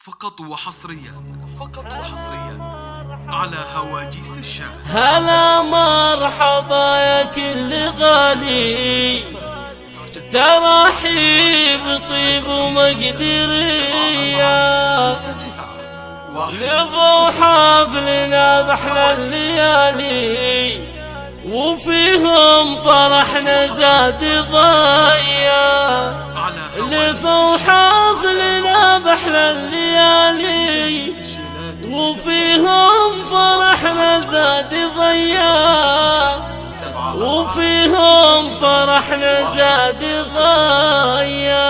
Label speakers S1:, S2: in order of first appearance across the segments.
S1: فقط وحصريا على هواجيس الشعر.
S2: هلا مرحبا يا كل غالي، ترحيب طيب ومقدرية، نبوا حفلنا بأحلى الليالي وفيهم فرحنا زاد ضيا. لفوا حفلنا بأحلى الليالي وفيهم فرحنا زاد ضيا، وفيهم فرحنا زاد ضيا.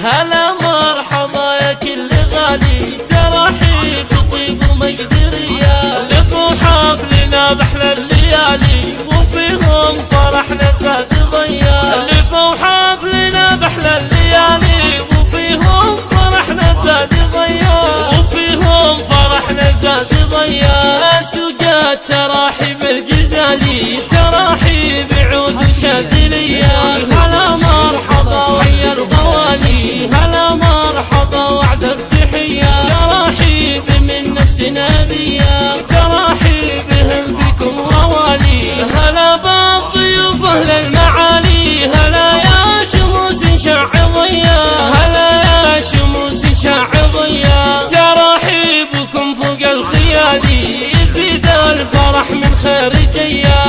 S2: هلا مرحبا يا كل غالي، ترحيب طيب ومقدرية، لفوا حفلنا بأحلى الليالي وفيهم فرحنا زاد ضيا. لفوا حفلنا بأحلى الليالي وفيهم فرحنا زاد ضيا، وفيهم فرحنا زاد ضيا. سوقات تراحيب الجزالي، تراحيب عود وشاذلية. هلا مرحبا ويا الغوالي، هلا مرحبا وعد التحية. تراحيب من نفسنا بيا، تراحيبهم بكم غوالي. هلا بالضيوف اهل المعالي، هلا يا شموس شع ضيا، هلا يا شموس شع ضيا. تراحيبكم فوق الخيالي، يزيد الفرح من خير جيا.